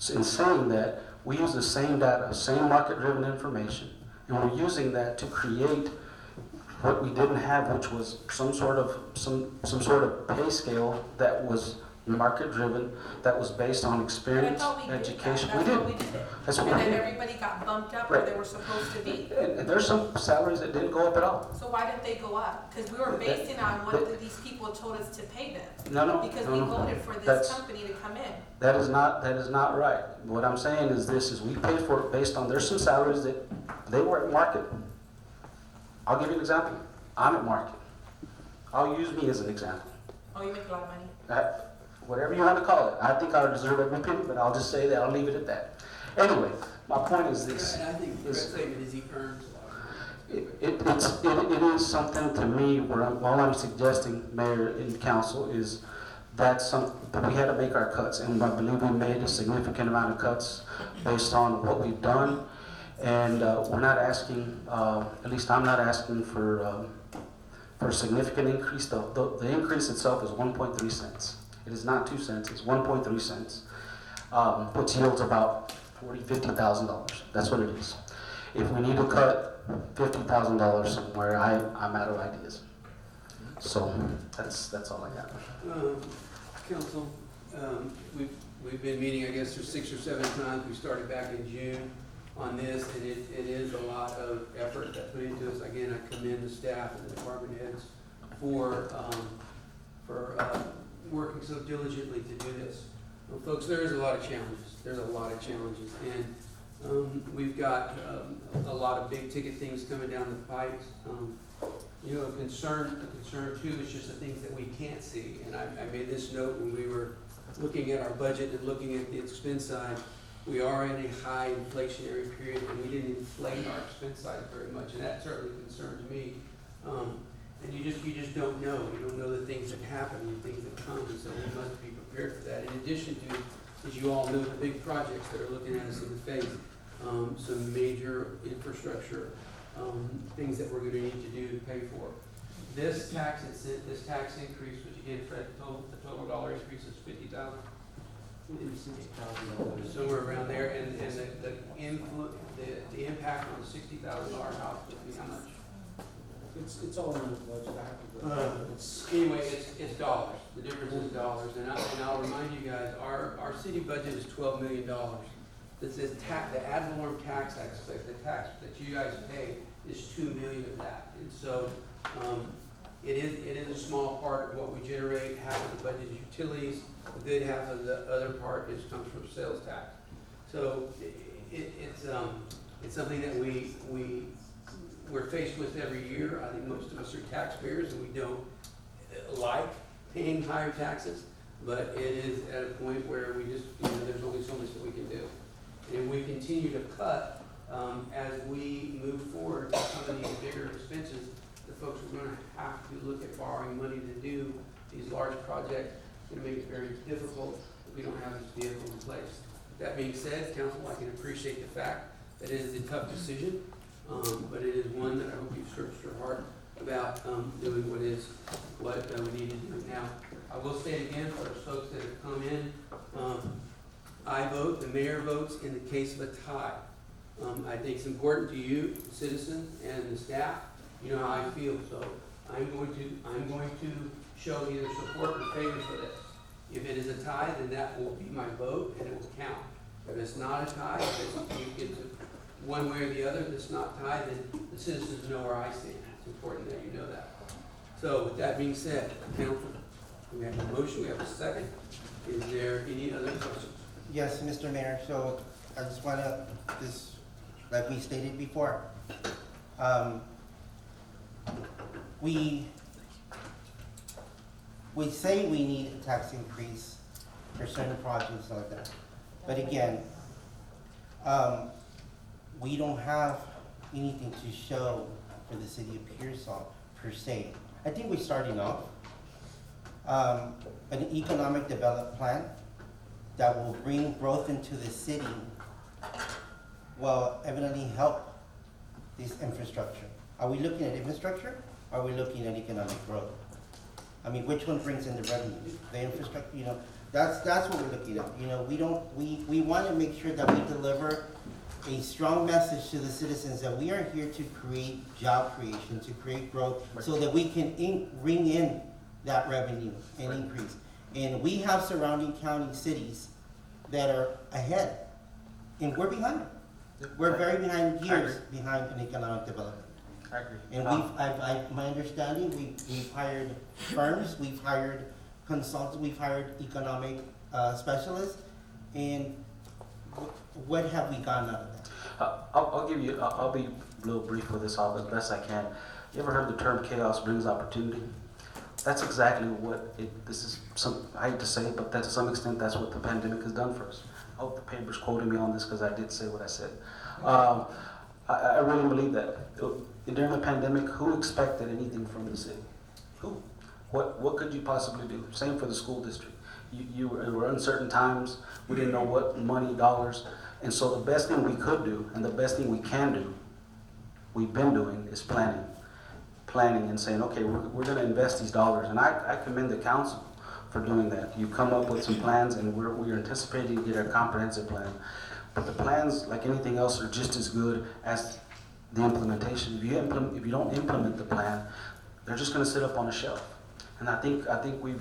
So in saying that, we use the same data, same market-driven information, and we're using that to create what we didn't have, which was some sort of pay scale that was market-driven, that was based on But I experience, thought we did that, education. that's We what we did. did it. That's what And we then did. everybody got bumped up where Right. they were supposed to be. And there's some salaries that didn't go up at all. So why didn't they go up? Because we were basing on what these people told us to pay them. No, Because no, we no. voted for this That's- company to come in. That is not right. What I'm saying is this, is we pay for it based on, there's some salaries that they were at market. I'll give you an example. I'm at market. I'll use me as an example. Oh, you make a lot of money. Whatever you want to call it. I think I deserve every penny, but I'll just say that, I'll leave it at that. Anyway, my point is this. And I think the statement is he earns a lot. It is something to me where all I'm suggesting, Mayor and Council, is that we had to make our cuts, and I believe we made a significant amount of cuts based on what we've done. And we're not asking, at least I'm not asking for a significant increase. The increase itself is 1.3 cents. It is not 2 cents, it's 1.3 cents, which yields about $50,000. That's what it is. If we need to cut $50,000 somewhere, I'm out of ideas. So that's all I got. Council, we've been meeting, I guess, for 6 or 7 times. We started back in June on this, and it is a lot of effort that's put into this. Again, I commend the staff and the department heads for working so diligently to do this. Well, folks, there is a lot of challenges. There's a lot of challenges, and we've got a lot of big ticket things coming down the pipes. You know, a concern too is just the things that we can't see. And I made this note when we were looking at our budget and looking at the expense side. We are in a high inflationary period, and we didn't inflate our expense side very much, and that certainly concerns me. And you just don't know. You don't know the things that happen and things that come, and so we must be prepared for that. In addition to, as you all know, the big projects that are looking at us in the face, some major infrastructure things that we're going to need to do to pay for. This tax increase, which again, Fred, the total dollar increase is $50,000. Somewhere around there, and the impact on the $60,000 house would be how much? It's all in the budget. I have to go. Anyway, it's dollars. The difference is dollars, and I'll remind you guys, our city budget is $12 million. This is the ad valorem tax aspect, the tax that you guys pay is $2 million of that, and so it is a small part of what we generate. Half of the budget is utilities. A good half of the other part comes from sales tax. So it's something that we're faced with every year. I think most of us are taxpayers, and we don't like paying higher taxes, but it is at a point where we just, there's only so much that we can do. And we continue to cut as we move forward with some of these bigger expenses. The folks are going to have to look at borrowing money to do these large projects. It's going to make it very difficult if we don't have this vehicle in place. That being said, Council, I can appreciate the fact that it is a tough decision, but it is one that I hope you've searched your heart about doing what we need to do. Now, I will say again for those folks that have come in, I vote, the mayor votes in the case of a tie. I think it's important to you, the citizens, and the staff. You know how I feel, so I'm going to show either support or favor for this. If it is a tie, then that will be my vote, and it will count. If it's not a tie, if you get to one way or the other, if it's not tied, then the citizens know where I stand. It's important that you know that. So with that being said, Council, we have a motion, we have a second. Is there any other questions? Yes, Mr. Mayor, so I just want to, like we stated before, we say we need a tax increase for certain projects like that. But again, we don't have anything to show for the city of Pearsall per se. I think we're starting off an economic development plan that will bring growth into the city will evidently help this infrastructure. Are we looking at infrastructure? Or are we looking at economic growth? I mean, which one brings in the revenue? The infrastructure, That's what we're looking at, you know, we wanna make sure that we deliver a strong message to the citizens that we are here to create job creation, to create growth, so that we can ring in that revenue and increase. And we have surrounding county cities that are ahead, and we're behind. We're very behind, years behind in economic development. I agree. And my understanding, we've hired firms, we've hired consultants, we've hired economic specialists, and what have we gotten out of that? I'll give you, I'll be a little brief with this all as best I can. You ever heard the term chaos brings opportunity? That's exactly what this is I hate to say it, but to some extent, that's what the pandemic has done for us. I hope the paper's quoting me on this because I did say what I said. I really believe that. During the pandemic, who expected anything from the city? Who? What could you possibly do? Same for the school district. You were uncertain times. We didn't know what money, dollars. And so the best thing we could do and the best thing we can do, we've been doing, is planning. Planning and saying, okay, we're going to invest these dollars. And I commend the council for doing that. You come up with some plans, and we're anticipating to get a comprehensive plan. But the plans, like anything else, are just as good as the implementation. If you don't implement the plan, they're just going to sit up on a shelf. And I think where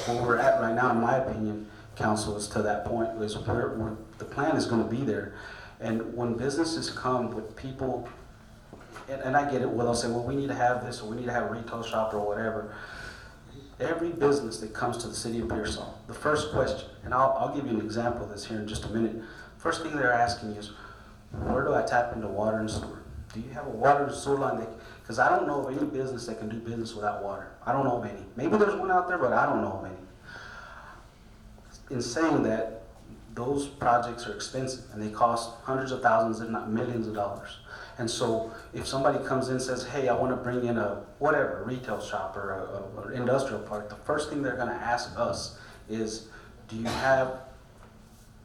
we're at right now, in my opinion, council, is to that point, is where the plan is going to be there. And when businesses come with people, and I get it, well, they'll say, well, we need to have this, or we need to have a retail shop, or whatever. Every business that comes to the city of Pearsall, the first question, and I'll give you an example of this here in just a minute. First thing they're asking is, where do I tap into water and sewer? Do you have a water and sewer line? Because I don't know of any business that can do business without water. I don't know of any. Maybe there's one out there, but I don't know of any. In saying that, those projects are expensive, and they cost hundreds of thousands, if not millions of dollars. And so if somebody comes in and says, hey, I want to bring in a retail shop or an industrial park, the first thing they're going to ask us is, do you have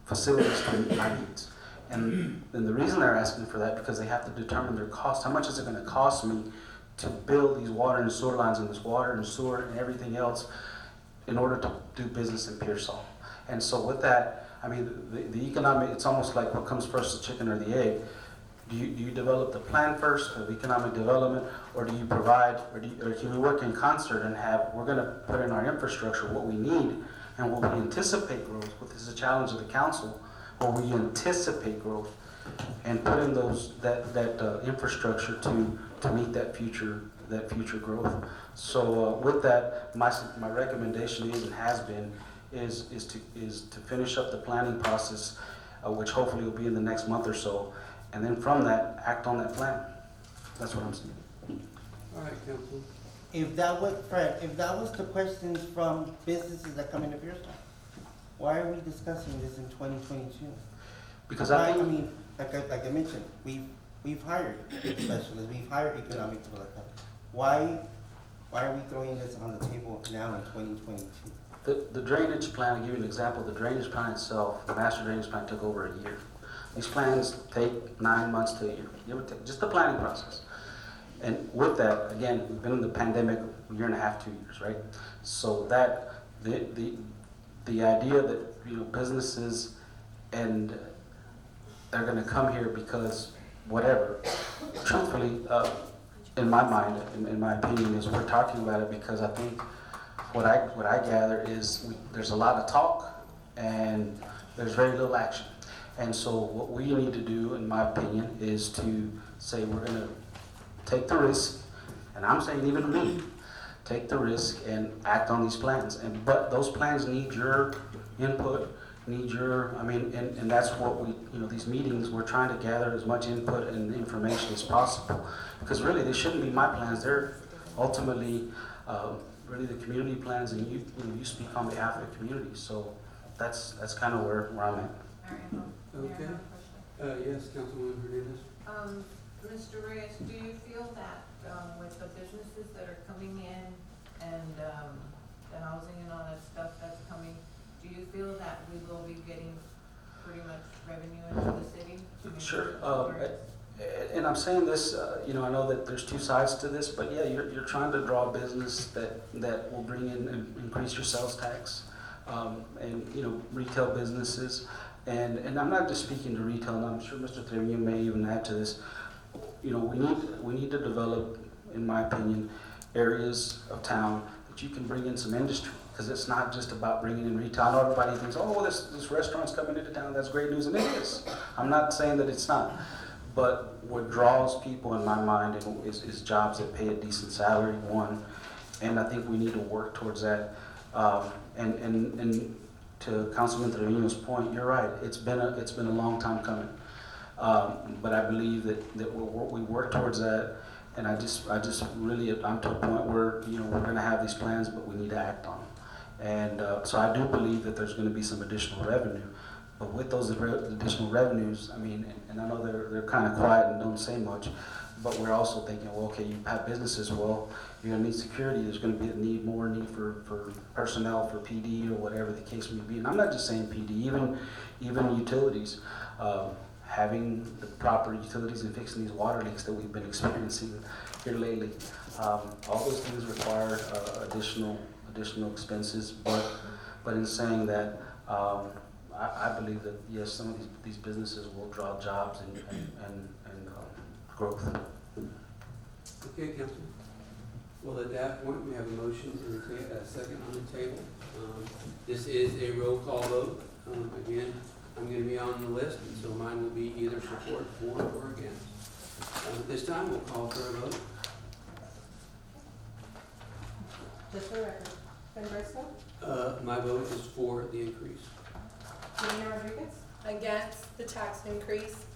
facilities to meet my needs? And the reason they're asking for that, because they have to determine their cost. How much is it going to cost me to build these water and sewer lines and this water and sewer and everything else in order to do business in Pearsall? And so with that, I mean, the economic, it's almost like what comes first, the chicken or the egg. Do you develop the plan first of economic development, or do you provide, or can we work in concert and we're going to put in our infrastructure what we need, and will we anticipate growth, which is a challenge of the council, or we anticipate growth and put in that infrastructure to meet that future growth. So with that, my recommendation is and has been is to finish up the planning process, which hopefully will be in the next month or so. And then from that, act on that plan. That's what I'm saying. All right, council. If that was, Fred, if that was the questions from businesses that come into Pearsall, why are we discussing this in 2022? Because I I think, mean, like I mentioned, we've hired specialists, we've hired economic development. Why are we throwing this on the table now in 2022? the drainage plan, I'll give you an example. The drainage plan itself, the master drainage plan, took over a year. These plans take 9 months to a year. Give or take, just the planning process. And with that, again, we've been in the pandemic a year and a half, 2 years, right? So that the idea that businesses and they're going to come here because whatever. Truthfully, in my mind, in my opinion, is we're talking about it because I think what I gather is there's a lot of talk and there's very little action. And so what we need to do, in my opinion, is to say we're going to take the risk, and I'm saying even me, take the risk and act on these plans. But those plans need your input, and that's what these meetings, we're trying to gather as much input and information as possible. Because really, they shouldn't be my plans. They're ultimately really the community plans, and you speak on behalf of the community. So that's kind of where I'm at. Okay. Yes, Councilwoman Hernandez. Mr. Reyes, do you feel that with the businesses that are coming in and the housing and all that stuff that's coming, do you feel that we will be getting pretty much revenue into the city? Sure. And I'm saying this, I know that there's two sides to this, but yeah, you're trying to draw business that will bring in and increase your sales tax. and, you know, retail businesses. And I'm not just speaking to retail, and I'm sure Mr. Trevino may even add to this. You know, we need to develop, in my opinion, areas of town that you can bring in some industry, because it's not just about bringing in retail. I know everybody thinks, oh, this restaurant's coming into town, that's great news, and it is. I'm not saying that it's not. But what draws people in my mind is jobs that pay a decent salary, one, and I think we need to work towards that. And to Councilman Trevino's point, you're right. It's been a long time coming, but I believe that we work towards that. And I just really, I'm to a point where, you know, we're going to have these plans, but we need to act on them. And so I do believe that there's going to be some additional revenue. But with those additional revenues, I mean, and I know they're kind of quiet and don't say much, but we're also thinking, well, okay, you have businesses, well, you're going to need security. There's going to be more need for personnel, for PD or whatever the case may be. And I'm not just saying PD, even utilities. Having the proper utilities and fixing these water leaks that we've been experiencing here lately. All those things require additional expenses, but in saying that, I believe that, yes, some of these businesses will draw jobs and growth. Okay, Councilman. Well, at that point, we have a motion and a second on the table. This is a roll call vote. Again, I'm going to be on the list, and so mine will be either support for or against. At this time, we'll call for a vote. Just for the record, Ben Briscoe, My vote is for the increase. Selena Rodriguez, Against the tax increase.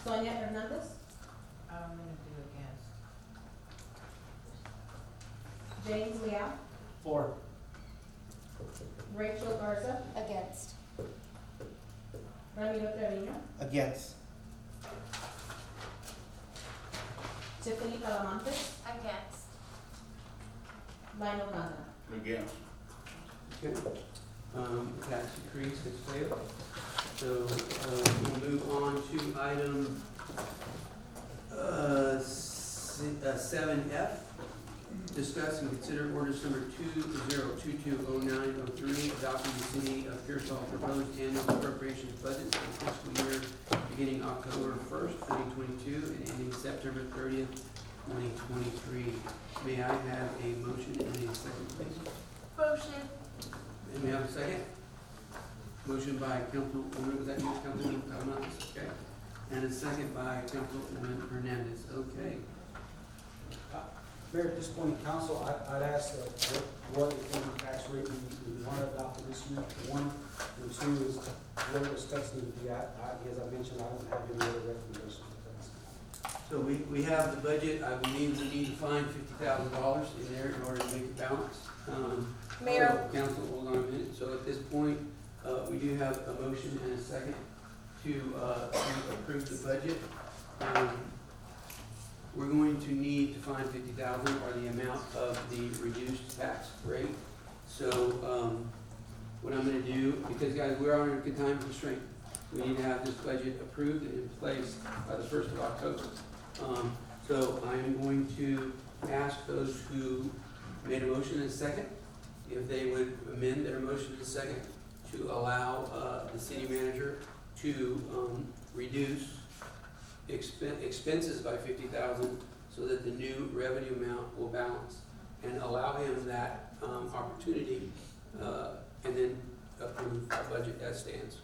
Sonia Hernandez, I'm gonna do against. James Leal, For. Rachel Garza, Against. Ramiro Trevino, Against. Tiffany Talamantes, Against. Lionel Gonda. Against. Okay. Tax increase has failed. So we'll move on to item 7F. Discuss and consider ordinance number 20220903, adopting the city of Pearsall proposed annual appropriations budget for the fiscal year beginning October 1st, 2022 and ending September 30th, 2023. May I have a motion and a second, please? Motion. And may I have a second? Motion by Councilwoman, was that you, Councilwoman Talamantes? Okay. And a second by Councilwoman Hernandez. Okay. Mayor, at this point in council, I'd ask that what income tax rate we want to adopt for this year, for one. And two is what those cuts need to be at. As I mentioned, I don't have any other recommendations. So we have the budget. I believe we need to find $50,000 in there in order to make it balance. Mayor. Council, hold on a minute. So at this point, we do have a motion and a second to approve the budget. We're going to need to find $50,000 or the amount of the reduced tax rate. So what I'm going to do, because guys, we're on a time constraint, we need to have this budget approved and in place by the 1st of October. So I am going to ask those who made a motion in a second, if they would amend their motion in a second to allow the city manager to reduce expenses by $50,000 so that the new revenue amount will balance, and allow him that opportunity, and then approve the budget as stands.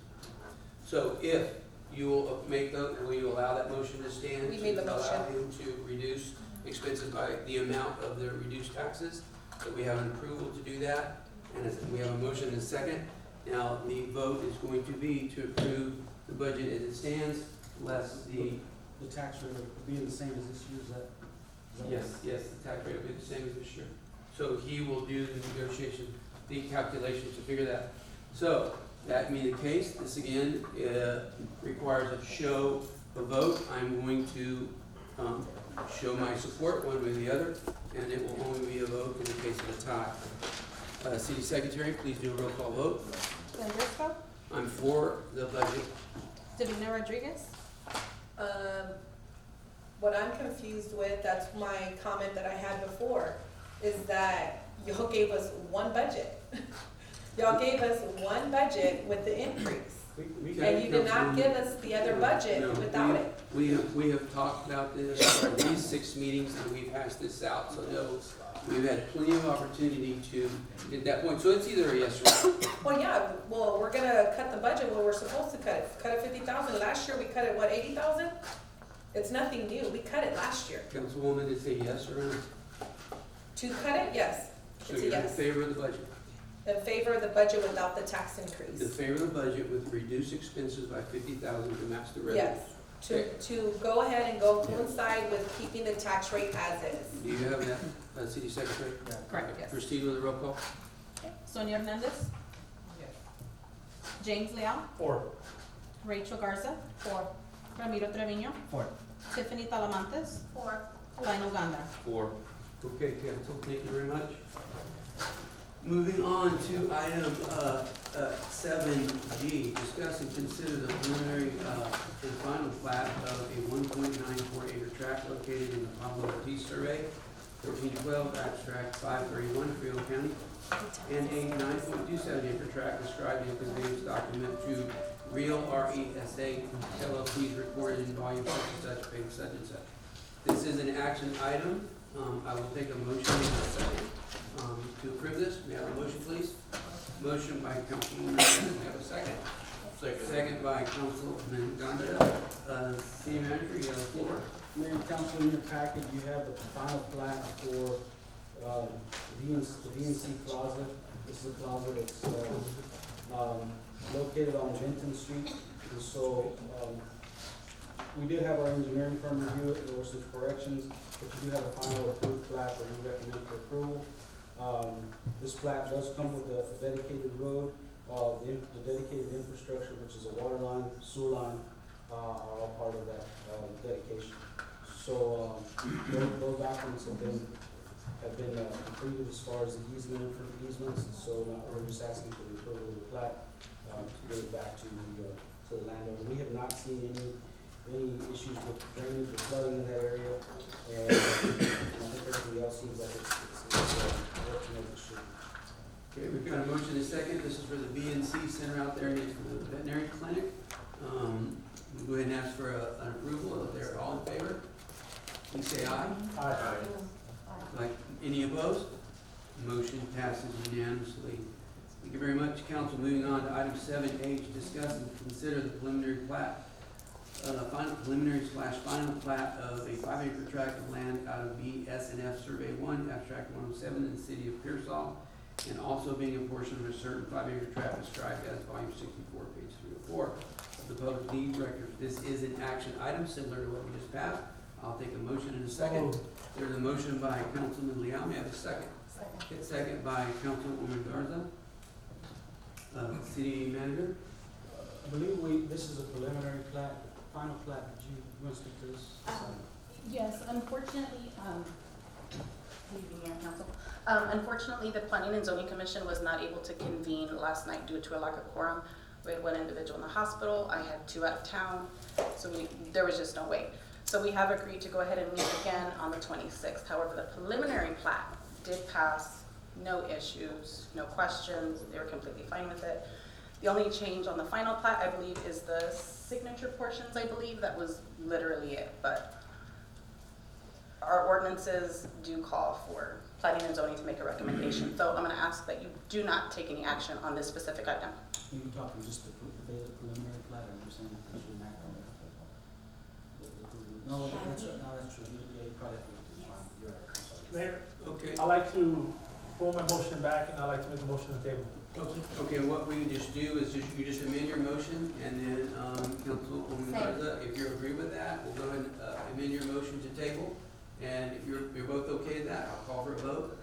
So if you will will you allow that motion to stand? We made the To allow motion. him to reduce expenses by the amount of the reduced taxes? So we have an approval to do that, and we have a motion and a second. Now, the vote is going to be to approve the budget as it stands, less the. The tax rate would be the same as this year's, is that? Yes, the tax rate will be the same as this year. So he will do the negotiation, the calculations to figure that. So, that being the case, this again requires a show of vote. I'm going to show my support one way or the other, and it will only be a vote in the case of a tie. City Secretary, please do a roll call vote. Ben Briscoe. I'm for the budget. Davina Rodriguez. What I'm confused with, that's my comment that I had before, is that y'all gave us one budget. Y'all gave us one budget with the increase, We and you did not give us the other budget No, without it. We have talked about this at these 6 meetings, and we've hashed this out, so no, we've had plenty of opportunity to get that point. So it's either a yes or no. Well, yeah, well, we're gonna cut the budget when we're supposed to cut it 50,000. Last year, we cut it, what, 80,000? It's nothing new, we cut it last year. Councilwoman, is it yes or no? To cut it, yes, So it's a you're in yes. favor of the budget? In favor of the budget without the tax In increase. favor of the budget with reduced expenses by 50,000 to match the revenue? Yes, to go ahead and go coincide with keeping the tax rate as is. Do you have that, City Secretary? Correct, yes. Proceed with the roll call. Sonia Hernandez. James Leal. 4. Rachel Garza. 4. Ramiro Treviño. 4. Tiffany Talamantes. 4. Lionel Ganda. 4. Okay, council, thank you very much. Moving on to item 7G, discuss and consider the preliminary and final plat of a 1.94 acre tract located in the Pablo Ortiz Survey, 1412 abstract 531, Frio County, and a 9.27 acre tract described in the conveyance document to Real RESA LLC is recorded in volume such and such, page such and such. This is an action item. I will take a motion in a second to approve this. May I have a motion, please? Motion by Councilwoman Hernandez. May I have a second? Second by Councilman Gonda. City Manager, you have the floor. Mayor and council, in your packet, you have the final plat for, the VNC Plaza. This is a plaza that's, located on Benton Street. And so, we did have our engineering firm review it, there were some corrections, but you do have a final approved plat that we recommend for approval. This plat does come with a dedicated road, the dedicated infrastructure, which is a water line, sewer line, are all part of that, dedication. So, those documents have been completed as far as the easements, so now we're just asking for the approval of the plat, to give it back to the landowner. We have not seen any issues with drainage or flooding in that area, and I think everything else seems like it's working as it should. Okay, we've got a motion and a second. This is for the BNC Center out there next to the veterinary clinic. We'll go ahead and ask for an approval. If they're all in favor, please say aye. Aye. Like, any opposed? Motion passes unanimously. Thank you very much, council. Moving on to item 7H, discuss and consider the preliminary plat, final plat of a 5-acre tract of land out of BSNF Survey 1, abstract 107 in the city of Pearsall, and also being a portion of a certain 5-acre tract described as volume 64, page 304 of the public deed record. This is an action item similar to what we just passed. I'll take a motion in a second. There's a motion by Councilman Leal. May I have a second? Second by Councilwoman Garza. City Manager? I believe this is a preliminary plat, final plat. Did you want to speak to this? Yes, unfortunately, good evening, Mayor and Council. Unfortunately, the Planning and Zoning Commission was not able to convene last night due to a lack of quorum. We had one individual in the hospital, I had 2 out of town, so there was just no way. So we have agreed to go ahead and meet again on the 26th. However, the preliminary plat did pass, no issues, no questions, they were completely fine with it. The only change on the final plat, I believe, is the signature portions, I believe, that was literally it, but our ordinances do call for planning and zoning to make a recommendation. So I'm gonna ask that you do not take any action on this specific item. Are you talking just the preliminary plat, or you're saying that you act on it? No, that's true. You probably have to, you're right. Mayor, Okay. I'd like to pull my motion back, and I'd like to make a motion on the table. Okay, what we just do is you just amend your motion, and then, Councilwoman Garza, if you agree with that, we'll go ahead and amend your motion to table. And if you're both okay with that, I'll call for a vote.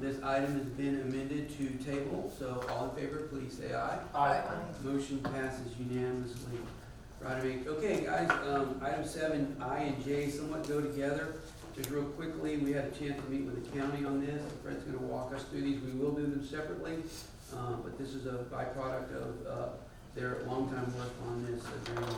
This item has been amended to table, so all in favor, please say aye. Aye. Motion passes unanimously. Right, okay, guys, item 7I and J somewhat go together. Just real quickly, we had a chance to meet with the county on this. Fred's gonna walk us through these. We will do them separately, but this is a byproduct of their longtime work on this drainage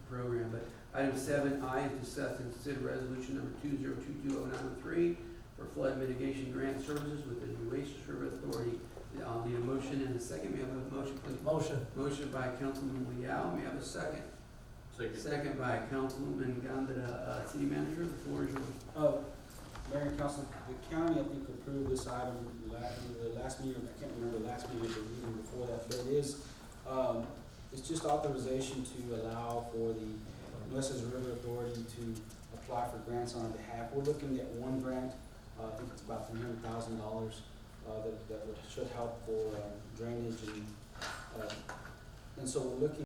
program. But item 7I is discuss and consider resolution number 20220903 for flood mitigation grant services with the New Oasis River Authority. I'll need a motion and a second. May I have a motion, please? Motion. Motion by Councilman Liao. May I have a second? Second by Councilman Gonda. City Manager, the floor is yours. Mayor and Council, the county, I think, approved this item the last meeting, I can't remember the last meeting, or the meeting before that, but it's just authorization to allow for the Nueces River Authority to apply for grants on our behalf. We're looking at one grant, I think it's about $300,000, that should help for drainage and so we're looking